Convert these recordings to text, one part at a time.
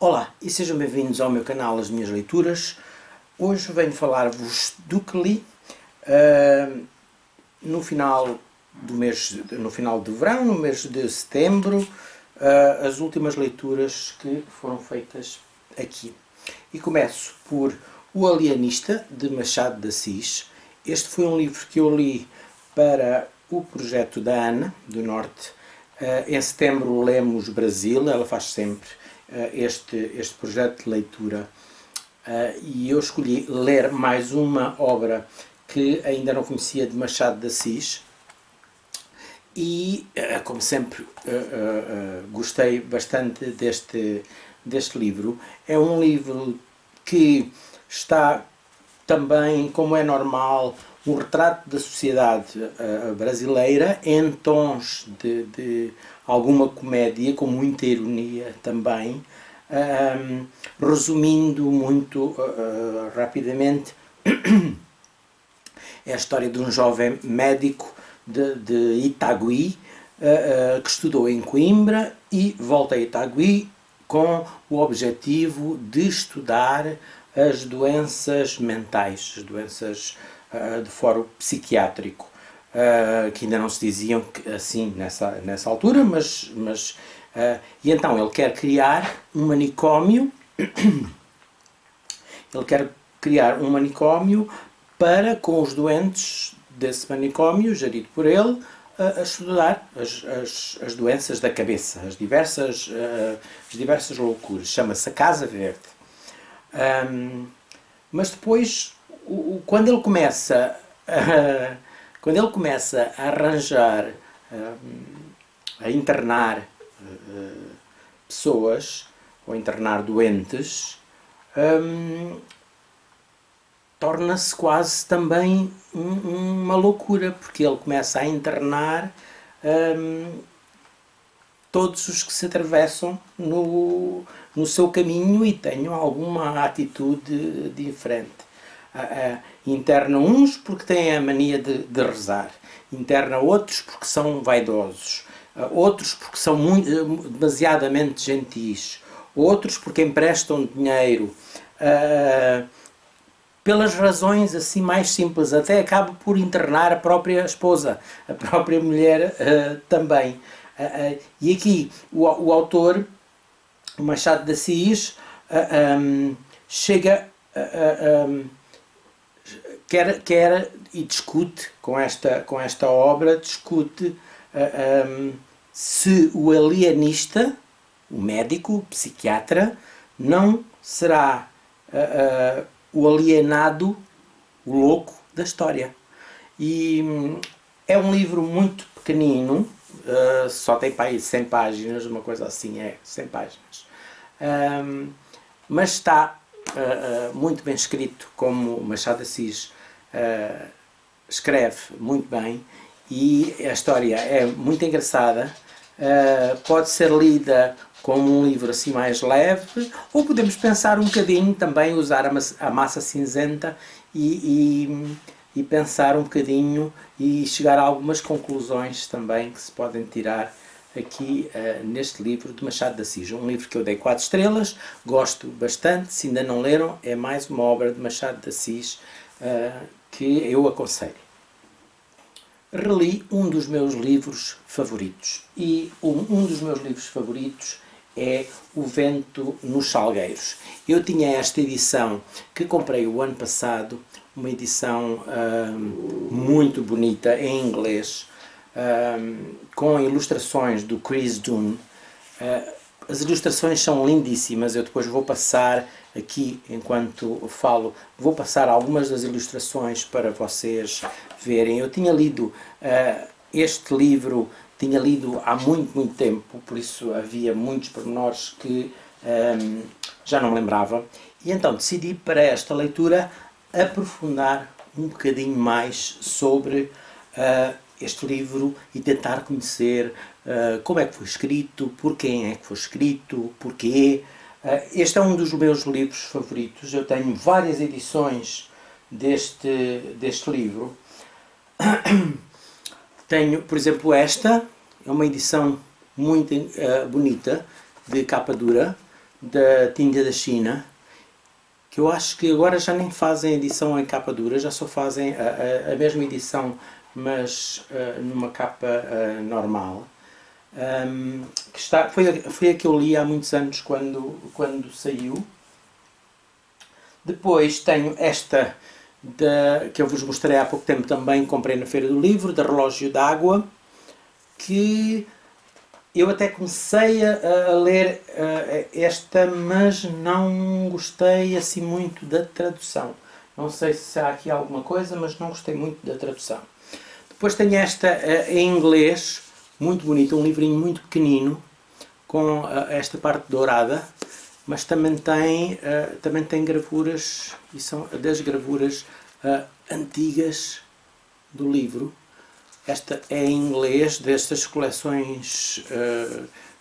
Olá e sejam bem-vindos ao meu canal As Minhas Leituras. Hoje venho falar-vos do que li no final de verão, no mês de setembro, as últimas leituras que foram feitas aqui. E começo por O Alienista, de Machado de Assis. Este foi um livro que eu li para o projeto da Ana, do Norte. Em setembro lemos Brasil, ela faz sempre este projeto de leitura, e eu escolhi ler mais uma obra que ainda não conhecia de Machado de Assis e, como sempre, gostei bastante deste livro. É um livro que está também, como é normal, um retrato da sociedade brasileira em tons de alguma comédia, com muita ironia também, resumindo muito rapidamente, é a história de um jovem médico de Itagüí, que estudou em Coimbra e volta a Itagüí com o objetivo de estudar as doenças mentais, as doenças de foro psiquiátrico, que ainda não se diziam assim nessa altura, e então ele quer criar um manicômio, para, com os doentes desse manicômio, gerido por ele, a estudar as doenças da cabeça, as diversas loucuras. Chama-se a Casa Verde. Mas depois, quando ele começa a arranjar, a internar pessoas, ou internar doentes, torna-se quase também uma loucura, porque ele começa a internar todos os que se atravessam no seu caminho e tenham alguma atitude diferente. Interna uns porque têm a mania de rezar, interna outros porque são vaidosos, outros porque são demasiadamente gentis, outros porque emprestam dinheiro, pelas razões assim mais simples, até acaba por internar a própria esposa, a própria mulher também. E aqui o autor, o Machado de Assis, chega quer e discute com esta obra, discute se o alienista, o médico, o psiquiatra, não será o alienado, o louco da história. E é um livro muito pequenino, só tem para aí 100 páginas, uma coisa assim, 100 páginas. Mas está muito bem escrito, como Machado de Assis escreve muito bem, e a história é muito engraçada. Pode ser lida como um livro assim mais leve, ou podemos pensar um bocadinho também, usar a massa cinzenta e pensar um bocadinho e chegar a algumas conclusões também que se podem tirar aqui neste livro de Machado de Assis. Um livro que eu dei 4 estrelas, gosto bastante. Se ainda não leram, é mais uma obra de Machado de Assis que eu aconselho. Reli um dos meus livros favoritos, e um dos meus livros favoritos é O Vento nos Salgueiros. Eu tinha esta edição que comprei o ano passado, uma edição muito bonita em inglês, com ilustrações do Chris Dunn. As ilustrações são lindíssimas. Eu depois vou passar aqui, enquanto falo, vou passar algumas das ilustrações para vocês verem. Eu tinha lido este livro, tinha lido há muito tempo, por isso havia muitos pormenores que já não me lembrava. E então decidi, para esta leitura, aprofundar um bocadinho mais sobre este livro e tentar conhecer como é que foi escrito, por quem é que foi escrito, porquê. Este é um dos meus livros favoritos. Eu tenho várias edições deste livro. Tenho, por exemplo, esta é uma edição muito bonita, de capa dura, da tinta da China, que eu acho que agora já nem fazem edição em capa dura, já só fazem a mesma edição, mas numa capa normal. Foi a que eu li há muitos anos quando saiu. Depois tenho esta que eu vos mostrei há pouco tempo também, comprei na Feira do Livro, da Relógio d'Água, que eu até comecei a ler esta, mas não gostei assim muito da tradução. Não sei se há aqui alguma coisa, mas não gostei muito da tradução. Depois tenho esta em inglês, muito bonita, um livrinho muito pequenino, com esta parte dourada, mas também tem gravuras, e são das gravuras antigas do livro. Esta é em inglês, destas coleções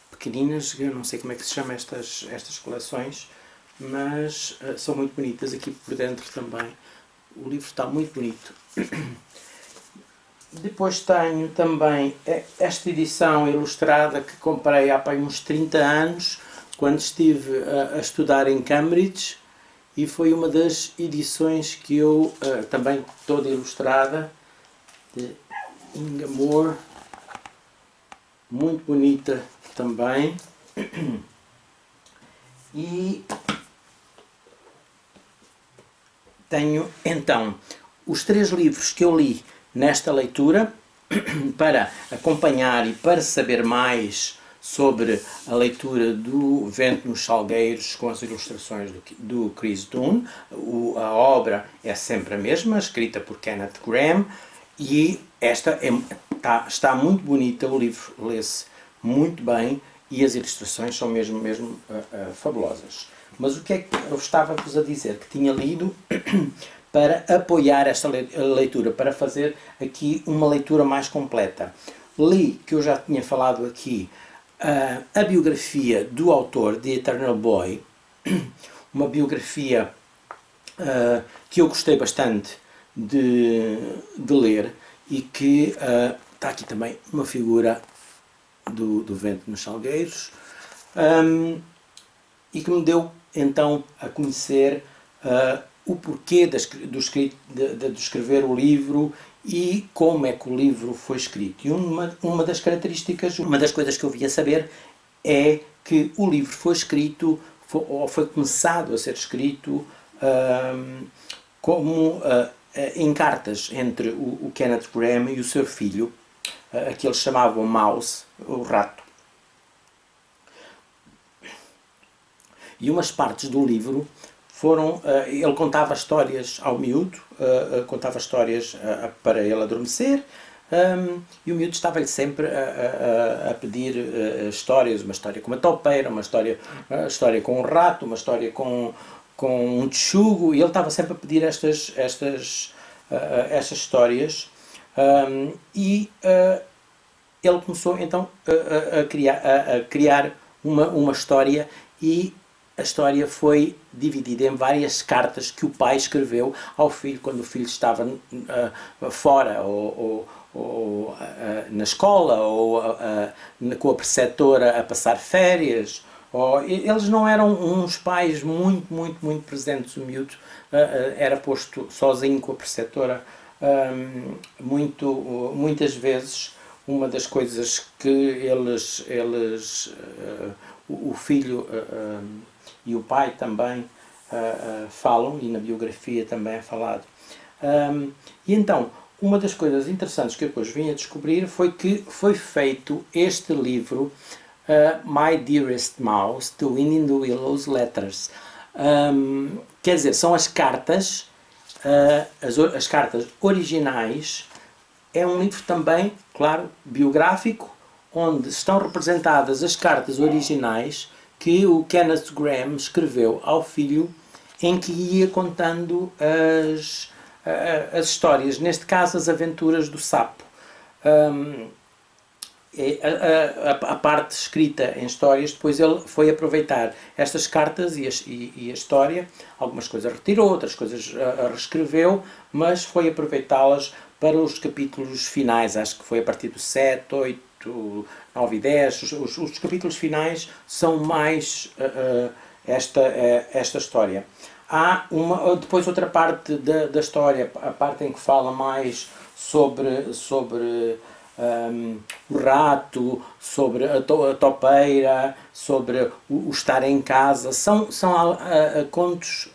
pequeninas, eu não sei como é que se chama estas coleções, mas são muito bonitas. Aqui por dentro também o livro está muito bonito. Depois tenho também esta edição ilustrada que comprei há uns 30 anos, quando estive a estudar em Cambridge, e foi uma das edições que eu, também toda ilustrada, de Inga Moore, muito bonita também. E tenho então os 3 livros que eu li nesta leitura para acompanhar e para saber mais sobre a leitura do Vento nos Salgueiros com as ilustrações do Chris Dunn. A obra é sempre a mesma, escrita por Kenneth Grahame, e esta está muito bonita, o livro lê-se muito bem e as ilustrações são mesmo fabulosas. Mas o que é que eu estava-vos a dizer? Que tinha lido para apoiar esta leitura, para fazer aqui uma leitura mais completa. Li, que eu já tinha falado aqui, a biografia do autor de Eternal Boy, uma biografia que eu gostei bastante de ler, e que está aqui também uma figura do Vento nos Salgueiros, e que me deu então a conhecer o porquê de escrever o livro e como é que o livro foi escrito. E uma das características, uma das coisas que eu via saber é que o livro foi escrito, ou foi começado a ser escrito como em cartas entre o Kenneth Grahame e o seu filho, que eles chamavam Mouse, o rato. E umas partes do livro foram, ele contava histórias ao miúdo, contava histórias para ele adormecer, e o miúdo estava-lhe sempre a pedir histórias, uma história com uma topeira, uma história com um rato, uma história com um texugo, e ele estava sempre a pedir estas histórias, e ele começou então a criar uma história, e a história foi dividida em várias cartas que o pai escreveu ao filho quando o filho estava fora, ou na escola, ou com a preceptora a passar férias. Eles não eram uns pais muito presentes. O miúdo era posto sozinho com a preceptora muitas vezes. Uma das coisas que o filho e o pai também falam, e na biografia também é falado. E então, uma das coisas interessantes que eu depois vim a descobrir foi que foi feito este livro, My Dearest Mouse, The Wind in the Willows Letters. Quer dizer, são as cartas, as cartas originais. É um livro também, claro, biográfico, onde estão representadas as cartas originais que o Kenneth Grahame escreveu ao filho, em que ia contando as histórias, neste caso as aventuras do sapo. A parte escrita em histórias, depois ele foi aproveitar estas cartas e a história, algumas coisas retirou, outras coisas reescreveu, mas foi aproveitá-las para os capítulos finais. Acho que foi a partir do 7, 8, 9 e 10, os capítulos finais são mais esta história. Há depois outra parte da história, a parte em que fala mais sobre o rato, sobre a topeira, sobre o estar em casa. São contos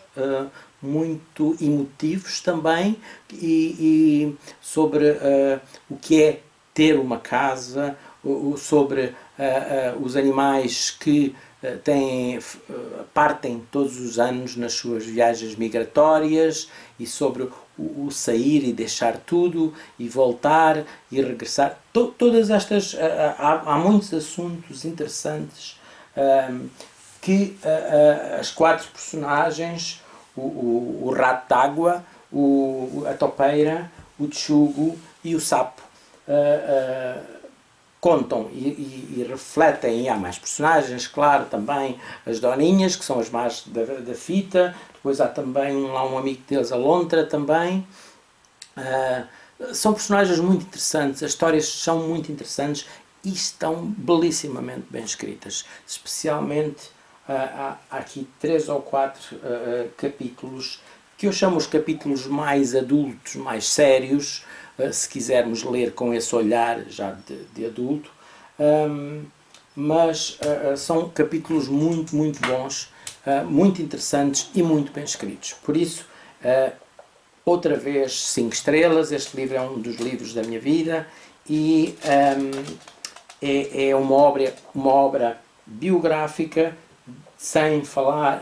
muito emotivos também e sobre o que é ter uma casa, sobre os animais que partem todos os anos nas suas viagens migratórias e sobre o sair e deixar tudo e voltar e regressar. Todas estas, há muitos assuntos interessantes que as quatro personagens, o rato d'água, a topeira, o texugo e o sapo, contam e refletem. E há mais personagens, claro, também as doninhas, que são as más da fita. Depois há também lá um amigo deles, a lontra também. São personagens muito interessantes, as histórias são muito interessantes e estão belíssimamente bem escritas. Especialmente há aqui 3 ou 4 capítulos que eu chamo os capítulos mais adultos, mais sérios, se quisermos ler com esse olhar já de adulto, mas são capítulos muito, muito bons, muito interessantes e muito bem escritos. Por isso, outra vez 5 estrelas. Este livro é um dos livros da minha vida e é uma obra biográfica, sem falar,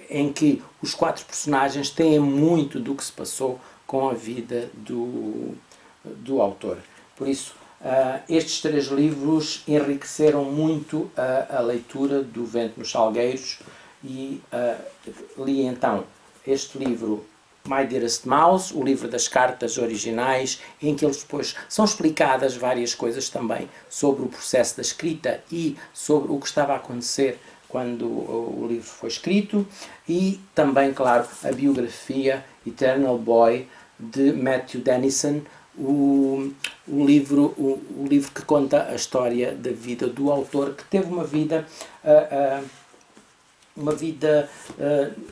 em que os 4 personagens têm muito do que se passou com a vida do autor. Por isso, estes 3 livros enriqueceram muito a leitura do Vento nos Salgueiros e li então este livro, My Dearest Mouse, o livro das cartas originais, em que eles depois são explicadas várias coisas também sobre o processo da escrita e sobre o que estava a acontecer quando o livro foi escrito, e também, claro, a biografia Eternal Boy de Matthew Dennison, o livro que conta a história da vida do autor, que teve uma vida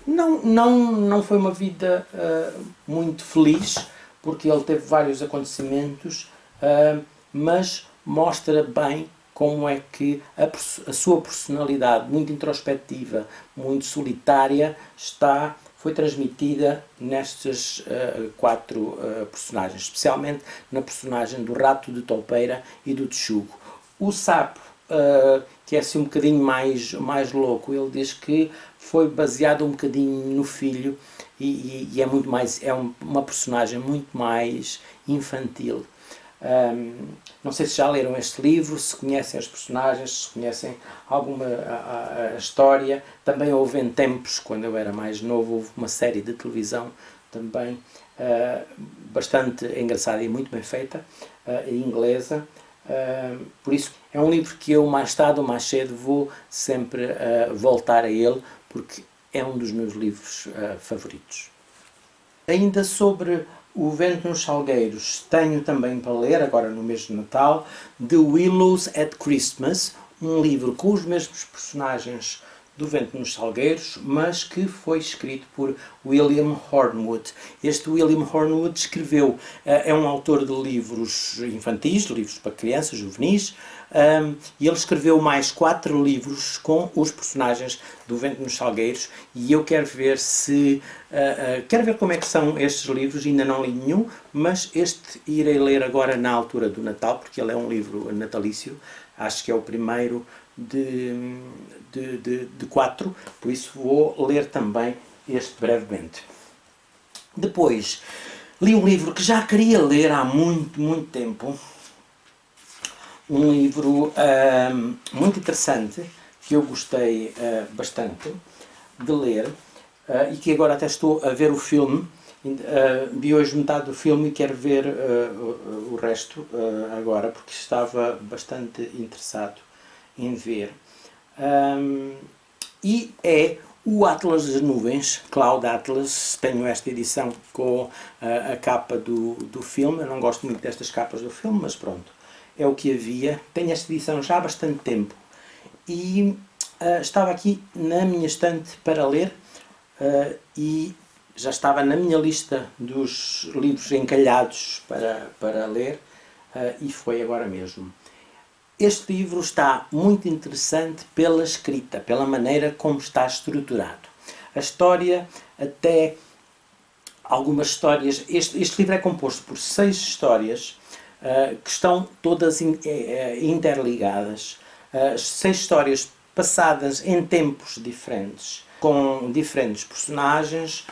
não foi uma vida muito feliz, porque ele teve vários acontecimentos, mas mostra bem como é que a sua personalidade muito introspectiva, muito solitária, foi transmitida nestes 4 personagens, especialmente na personagem do rato de topeira e do texugo. O sapo, que é assim um bocadinho mais louco, ele diz que foi baseado um bocadinho no filho e é muito mais, uma personagem muito mais infantil. Não sei se já leram este livro, se conhecem os personagens, se conhecem alguma a história. Também houve em tempos, quando eu era mais novo, houve uma série de televisão também bastante engraçada e muito bem feita, inglesa. Por isso é um livro que eu mais tarde ou mais cedo vou sempre voltar a ele, porque é um dos meus livros favoritos. Ainda sobre o Vento nos Salgueiros, tenho também para ler, agora no mês de Natal, The Willows at Christmas, um livro com os mesmos personagens do Vento nos Salgueiros, mas que foi escrito por William Hornwood. Este William Hornwood escreveu, é um autor de livros infantis, de livros para crianças, juvenis, e ele escreveu mais 4 livros com os personagens do Vento nos Salgueiros, e eu quero ver como é que são estes livros. Ainda não li nenhum, mas este irei ler agora na altura do Natal, porque ele é um livro natalício, acho que é o primeiro de 4, por isso vou ler também este brevemente. Depois, li um livro que já queria ler há muito, muito tempo, um livro muito interessante, que eu gostei bastante de ler, e que agora até estou a ver o filme. Vi hoje metade do filme e quero ver o resto agora, porque estava bastante interessado em ver. E é o Atlas das Nuvens, Cloud Atlas. Tenho esta edição com a capa do filme. Eu não gosto muito destas capas do filme, mas pronto, é o que havia. Tenho esta edição já há bastante tempo e estava aqui na minha estante para ler e já estava na minha lista dos livros encalhados para ler e foi agora mesmo. Este livro está muito interessante pela escrita, pela maneira como está estruturado. A história, até algumas histórias... Este livro é composto por 6 histórias que estão todas interligadas. 6 histórias passadas em tempos diferentes, com diferentes personagens,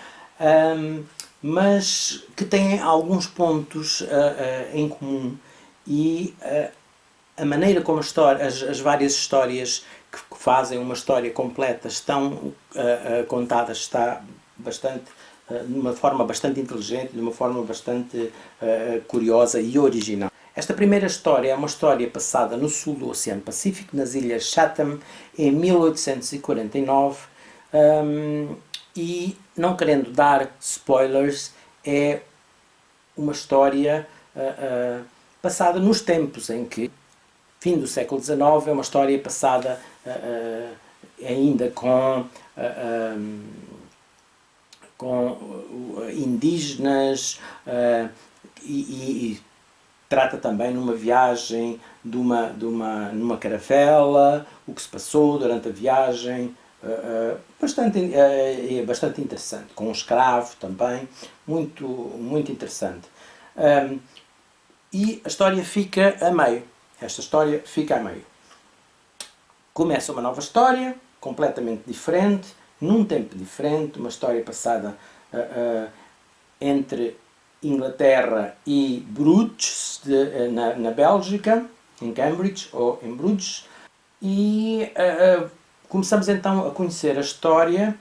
mas que têm alguns pontos em comum e a maneira como as várias histórias que fazem uma história completa estão contadas está bastante, de uma forma bastante inteligente, de uma forma bastante curiosa e original. Esta primeira história é uma história passada no sul do Oceano Pacífico, nas Ilhas Chatham, em 1849, e não querendo dar spoilers, é uma história passada nos tempos em que, fim do século XIX, é uma história passada ainda com indígenas e trata também numa viagem numa caravela, o que se passou durante a viagem, é bastante interessante, com um escravo também, muito, muito interessante. E a história fica a meio. Esta história fica a meio. Começa uma nova história, completamente diferente, num tempo diferente, uma história passada entre Inglaterra e Bruges, na Bélgica, em Cambridge ou em Bruges, e começamos então a conhecer a história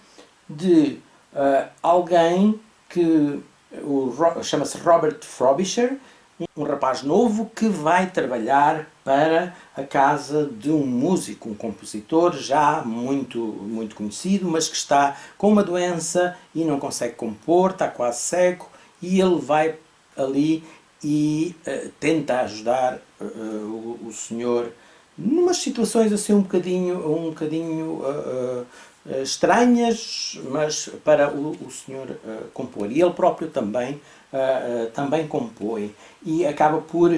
de alguém que chama-se Robert Frobisher, um rapaz novo que vai trabalhar para a casa de um músico, um compositor já muito, muito conhecido, mas que está com uma doença e não consegue compor, está quase cego, e ele vai ali e tenta ajudar o senhor numas situações assim um bocadinho estranhas, mas para o senhor compor. E ele próprio também compõe e acaba por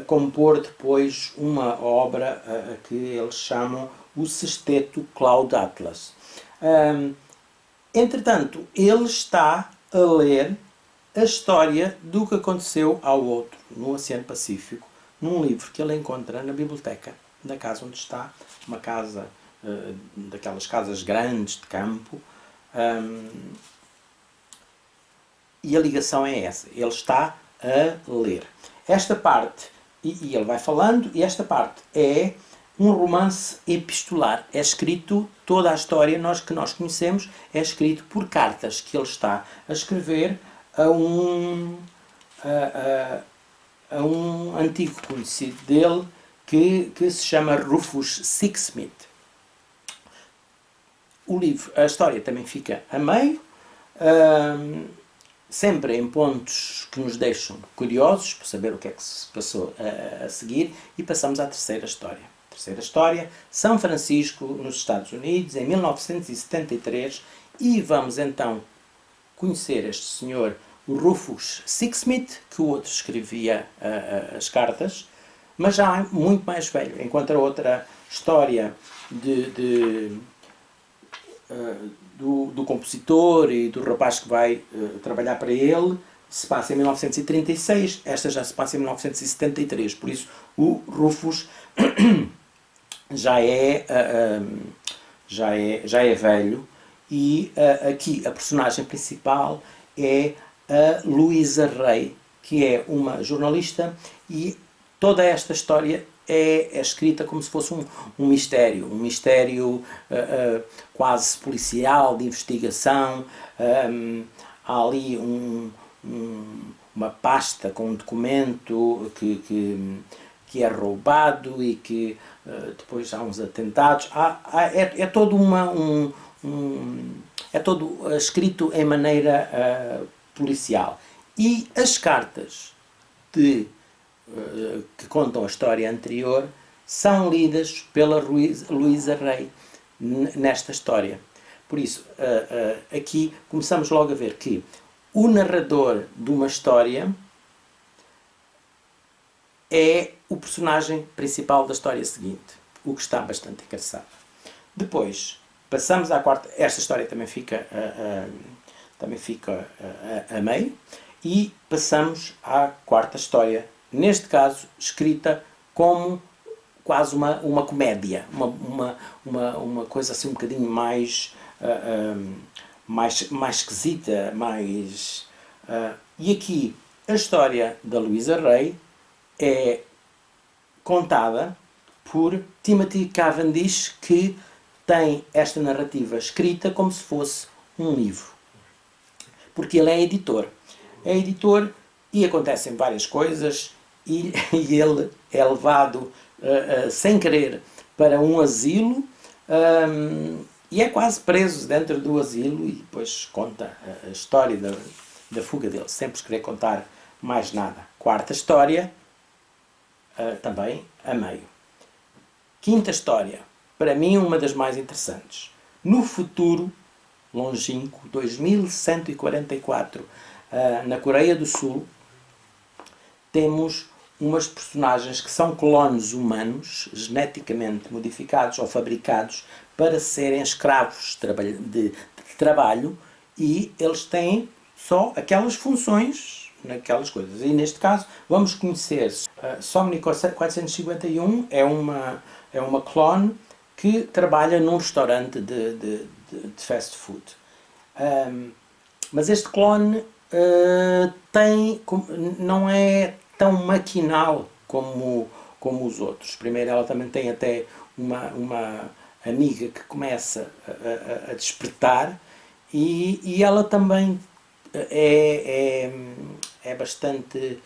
compor depois uma obra que eles chamam o Sexteto Cloud Atlas. Entretanto, ele está a ler a história do que aconteceu ao outro no Oceano Pacífico, num livro que ele encontra na biblioteca da casa onde está, uma casa daquelas casas grandes de campo, e a ligação é essa, ele está a ler. Esta parte, e ele vai falando, e esta parte é um romance epistolar. É escrito, toda a história que nós conhecemos, é escrito por cartas que ele está a escrever a um antigo conhecido dele que se chama Rufus Sixsmith. A história também fica a meio, sempre em pontos que nos deixam curiosos por saber o que é que se passou a seguir, e passamos à terceira história. Terceira história, São Francisco, nos Estados Unidos, em 1973, e vamos então conhecer este senhor, o Rufus Sixsmith, que o outro escrevia as cartas, mas já muito mais velho. Enquanto a outra história do compositor e do rapaz que vai trabalhar para ele se passa em 1936, esta já se passa em 1973, por isso o Rufus já é velho, e aqui a personagem principal é a Louisa Rey, que é uma jornalista, e toda esta história é escrita como se fosse um mistério quase policial, de investigação. Há ali uma pasta com um documento que é roubado e que depois há uns atentados. É todo é todo escrito em maneira policial. E as cartas que contam a história anterior são lidas pela Louisa Rey, nesta história. Por isso, aqui começamos logo a ver que o narrador de uma história é o personagem principal da história seguinte, o que está bastante engraçado. Depois, passamos à quarta. Esta história também fica a meio. E passamos à quarta história, neste caso escrita como quase uma comédia, uma coisa assim um bocadinho mais esquisita, e aqui a história da Louisa Rey é contada por Timothy Cavendish, que tem esta narrativa escrita como se fosse um livro, porque ele é editor. É editor e acontecem várias coisas e ele é levado sem querer para um asilo e é quase preso dentro do asilo e depois conta a história da fuga dele, sem querer contar mais nada. Quarta história, também a meio. Quinta história, para mim uma das mais interessantes. No futuro longínquo, 2144, na Coreia do Sul, temos umas personagens que são clones humanos, geneticamente modificados ou fabricados para serem escravos de trabalho, e eles têm só aquelas funções naquelas coisas. E neste caso vamos conhecer Somni 451, é uma clone que trabalha num restaurante de fast food. Mas este clone não é tão maquinal como os outros. Primeiro, ela também tem até uma amiga que começa a despertar, e ela também é bastante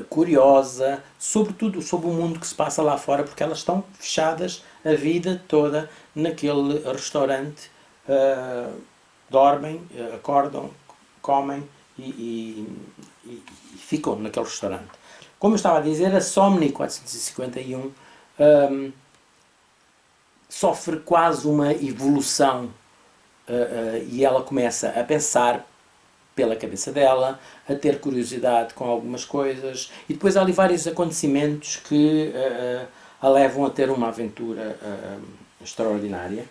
curiosa, sobretudo sobre o mundo que se passa lá fora, porque elas estão fechadas a vida toda naquele restaurante, dormem, acordam, comem e ficam naquele restaurante. Como eu estava a dizer, a Somni 451 sofre quase uma evolução, e ela começa a pensar pela cabeça dela, a ter curiosidade com algumas coisas, e depois há ali vários acontecimentos que a levam a ter uma aventura extraordinária.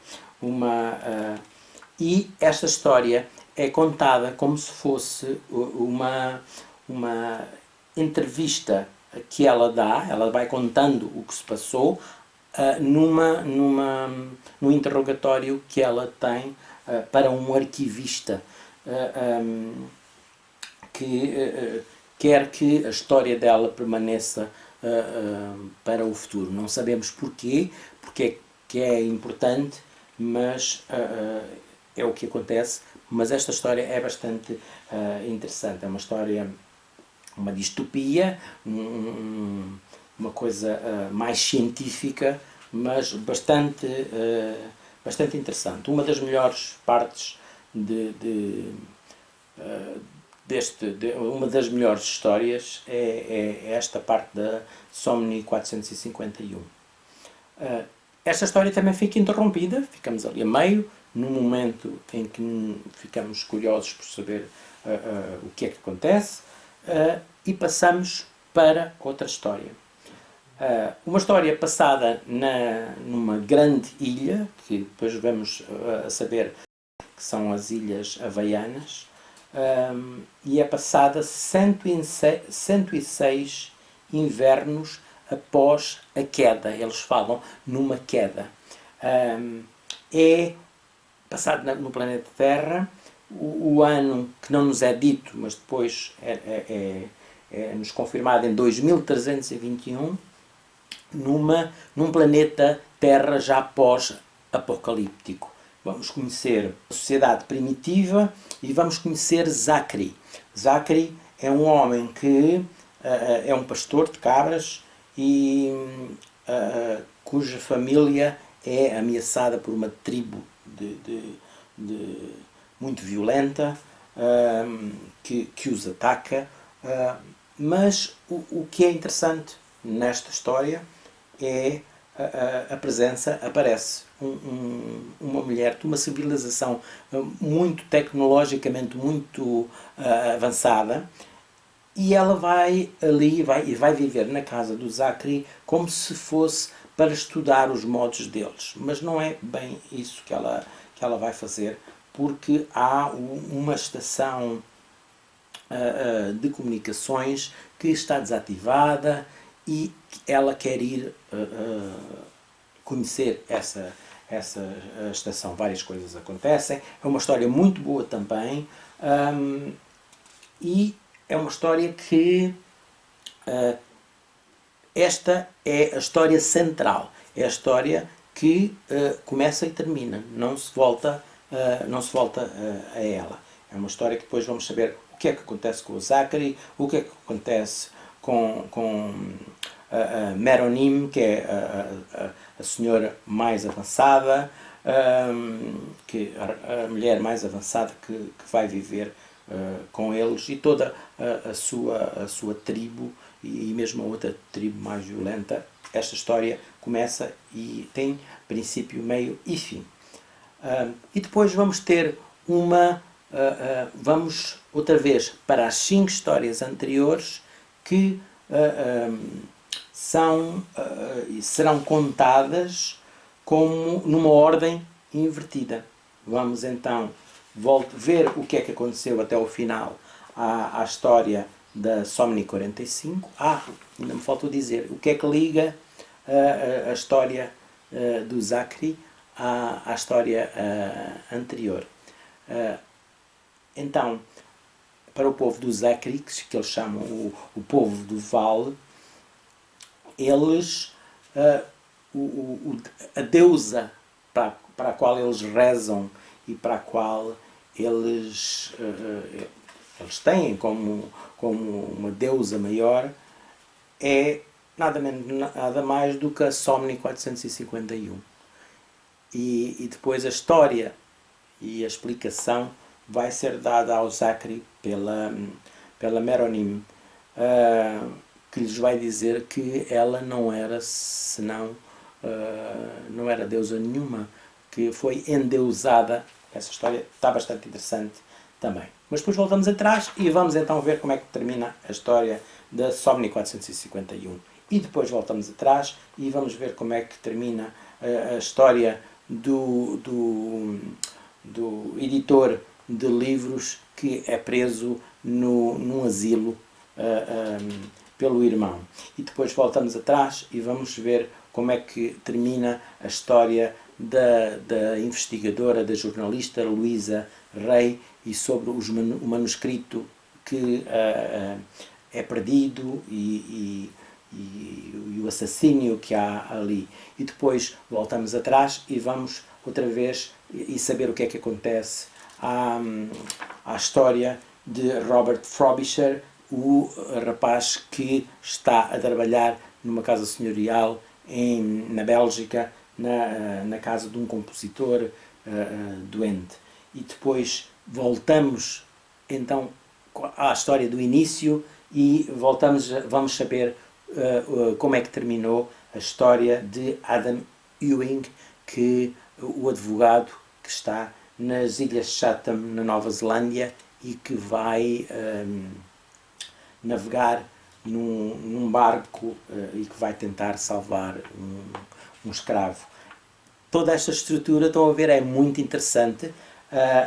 E esta história é contada como se fosse uma entrevista que ela dá. Ela vai contando o que se passou num interrogatório que ela tem para um arquivista que quer que a história dela permaneça para o futuro. Não sabemos porquê, porque é que é importante, mas é o que acontece. Mas esta história é bastante interessante. É uma história, uma distopia, uma coisa mais científica, mas bastante interessante. Uma das melhores partes uma das melhores histórias é esta parte da Somni 451. Esta história também fica interrompida, ficamos ali a meio, num momento em que ficamos curiosos por saber o que é que acontece, e passamos para outra história. Uma história passada numa grande ilha, que depois vamos a saber que são as Ilhas Havaianas, e é passada 106 invernos após a queda. Eles falam numa queda. É passado no planeta Terra, o ano que não nos é dito, mas depois é-nos confirmado em 2321, num planeta Terra já pós-apocalíptico. Vamos conhecer a sociedade primitiva e vamos conhecer Zachary. Zachary é um homem que é um pastor de cabras e cuja família é ameaçada por uma tribo muito violenta, que os ataca. Mas o que é interessante nesta história é a presença, aparece uma mulher de uma civilização muito tecnologicamente muito avançada, e ela vai ali, vai viver na casa do Zachary como se fosse para estudar os modos deles. Mas não é bem isso que ela vai fazer, porque há uma estação de comunicações que está desativada e ela quer ir conhecer essa estação. Várias coisas acontecem. É uma história muito boa também, e é uma história que esta é a história central. É a história que começa e termina. Não se volta a ela. É uma história que depois vamos saber o que é que acontece com o Zachary, o que é que acontece com a Meronim, que é a senhora mais avançada, a mulher mais avançada que vai viver com eles, e toda a sua tribo, e mesmo a outra tribo mais violenta. Esta história começa e tem princípio, meio e fim. E depois vamos ter vamos outra vez para as 5 histórias anteriores que serão contadas como numa ordem invertida. Vamos então ver o que é que aconteceu até o final à história da Somni 45. Ainda me faltou dizer o que é que liga a história do Zachary à história anterior. Então, para o povo do Zachary, que eles chamam o povo do Vale, eles, a deusa para a qual eles rezam e para a qual eles têm como uma deusa maior, é nada mais do que a Somni 451. E depois a história e a explicação vai ser dada ao Zachary pela Meronim, que lhes vai dizer que ela não era senão, não era deusa nenhuma, que foi endeusada. Essa história está bastante interessante também. Mas depois voltamos atrás e vamos então ver como é que termina a história da Somni 451. E depois voltamos atrás e vamos ver como é que termina a história do editor de livros que é preso num asilo pelo irmão. E depois voltamos atrás e vamos ver como é que termina a história da investigadora, da jornalista Luísa Rey, e sobre o manuscrito que é perdido e o assassínio que há ali. E depois voltamos atrás e vamos outra vez e saber o que é que acontece à história de Robert Frobisher, o rapaz que está a trabalhar numa casa senhorial na Bélgica, na casa de um compositor doente. E depois voltamos então à história do início e vamos saber como é que terminou a história de Adam Ewing, o advogado que está nas Ilhas Chatham, na Nova Zelândia, e que vai navegar num barco e que vai tentar salvar um escravo. Toda esta estrutura, estão a ver, é muito interessante.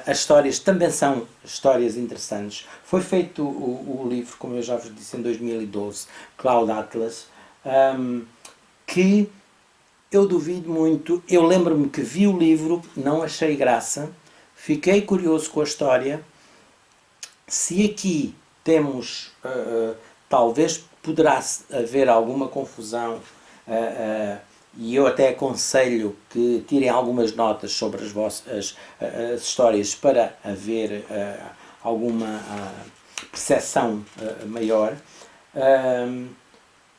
As histórias também são histórias interessantes. Foi feito o livro, como eu já vos disse, em 2012, Cloud Atlas, que eu duvido muito. Eu lembro-me que vi o livro, não achei graça, fiquei curioso com a história. Se aqui temos, talvez poderá haver alguma confusão, e eu até aconselho que tirem algumas notas sobre as histórias para haver alguma percepção maior.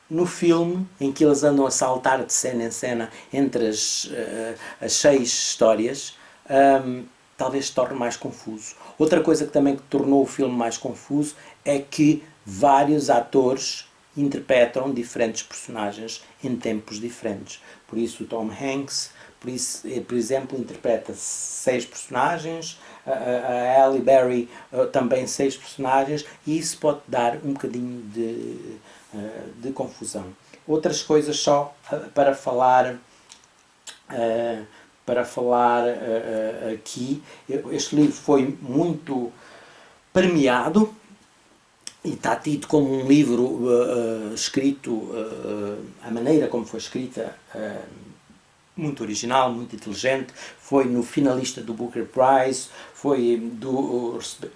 No filme, em que eles andam a saltar de cena em cena entre as 6 histórias, talvez se torne mais confuso. Outra coisa que também tornou o filme mais confuso é que vários atores interpretam diferentes personagens em tempos diferentes. Por isso o Tom Hanks, por exemplo, interpreta 6 personagens, a Halle Berry também 6 personagens, e isso pode dar um bocadinho de confusão. Outras coisas só para falar aqui. Este livro foi muito premiado e está tido como um livro escrito, a maneira como foi escrita, muito original, muito inteligente. Foi no finalista do Booker Prize, foi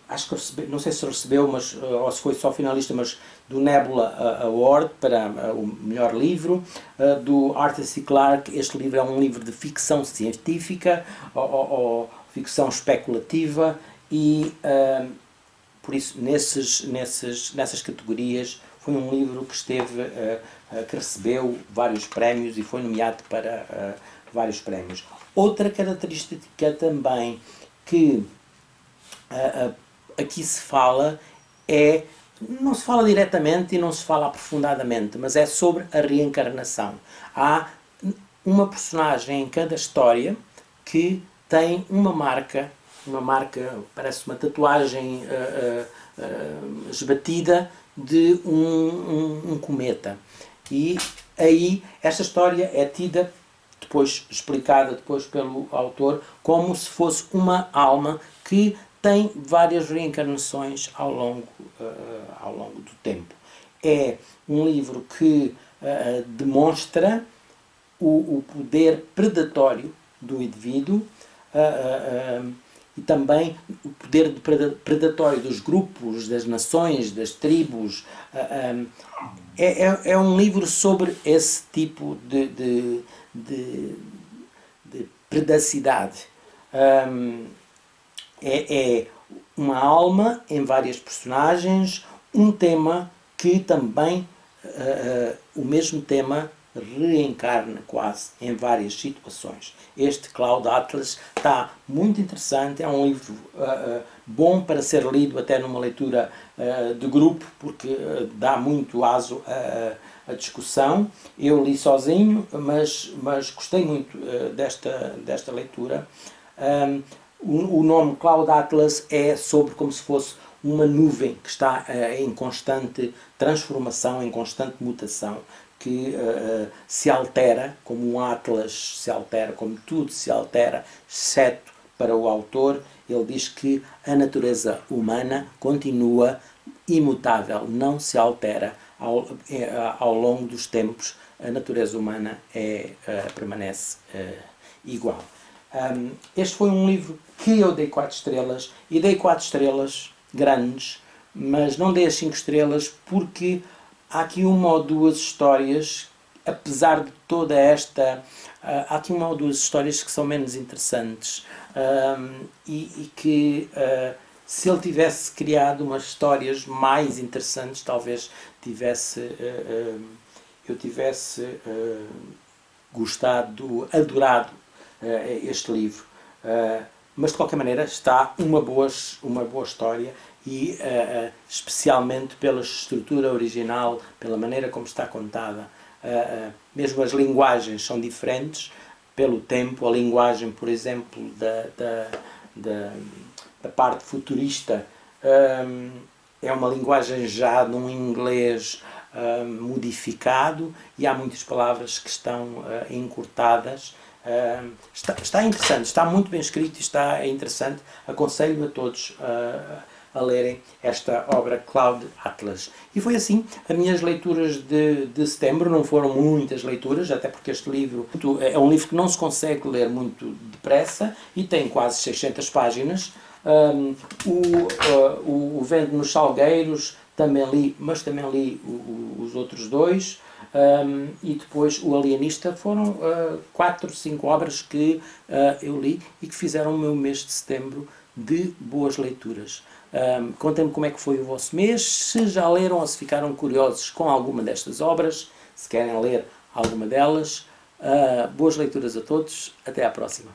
acho que recebeu, não sei se recebeu, mas, ou se foi só finalista, mas do Nebula Award para o melhor livro, do Arthur C. Clarke. Este livro é um livro de ficção científica ou ficção especulativa, e por isso nessas categorias foi um livro que que recebeu vários prémios e foi nomeado para vários prémios. Outra característica também que aqui se fala não se fala diretamente e não se fala aprofundadamente, mas é sobre a reencarnação. Há uma personagem em cada história que tem uma marca, parece uma tatuagem esbatida de um cometa. E aí esta história é tida, explicada depois pelo autor, como se fosse uma alma que tem várias reencarnações ao longo do tempo. É um livro que demonstra o poder predatório do indivíduo, e também o poder predatório dos grupos, das nações, das tribos. É um livro sobre esse tipo de predacidade. É uma alma em várias personagens, um tema que também, o mesmo tema, reencarna quase em várias situações. Este Cloud Atlas está muito interessante, é um livro bom para ser lido até numa leitura de grupo, porque dá muito aso à discussão. Eu li sozinho, mas gostei muito desta leitura. O nome Cloud Atlas é sobre como se fosse uma nuvem que está em constante transformação, em constante mutação, que se altera, como um atlas se altera, como tudo se altera, exceto para o autor. Ele diz que a natureza humana continua imutável, não se altera ao longo dos tempos. A natureza humana permanece igual. Este foi um livro que eu dei 4 estrelas, e dei 4 estrelas grandes, mas não dei as 5 estrelas porque há aqui uma ou duas histórias, apesar de toda esta... há aqui uma ou duas histórias que são menos interessantes, e que se ele tivesse criado umas histórias mais interessantes, talvez eu tivesse adorado este livro. Mas de qualquer maneira está uma boa história, e especialmente pela estrutura original, pela maneira como está contada. Mesmo as linguagens são diferentes pelo tempo. A linguagem, por exemplo, da parte futurista é uma linguagem já num inglês modificado, e há muitas palavras que estão encurtadas. Está interessante, está muito bem escrito e está interessante. Aconselho a todos a lerem esta obra Cloud Atlas. E foi assim, as minhas leituras de setembro. Não foram muitas leituras, até porque este livro é um livro que não se consegue ler muito depressa e tem quase 600 páginas. O Vento nos Salgueiros também li, mas também li os outros 2. E depois o Alienista. Foram 4, 5 obras que eu li e que fizeram o meu mês de setembro de boas leituras. Contem-me como é que foi o vosso mês, se já leram ou se ficaram curiosos com alguma destas obras, se querem ler alguma delas. Boas leituras a todos, até à próxima.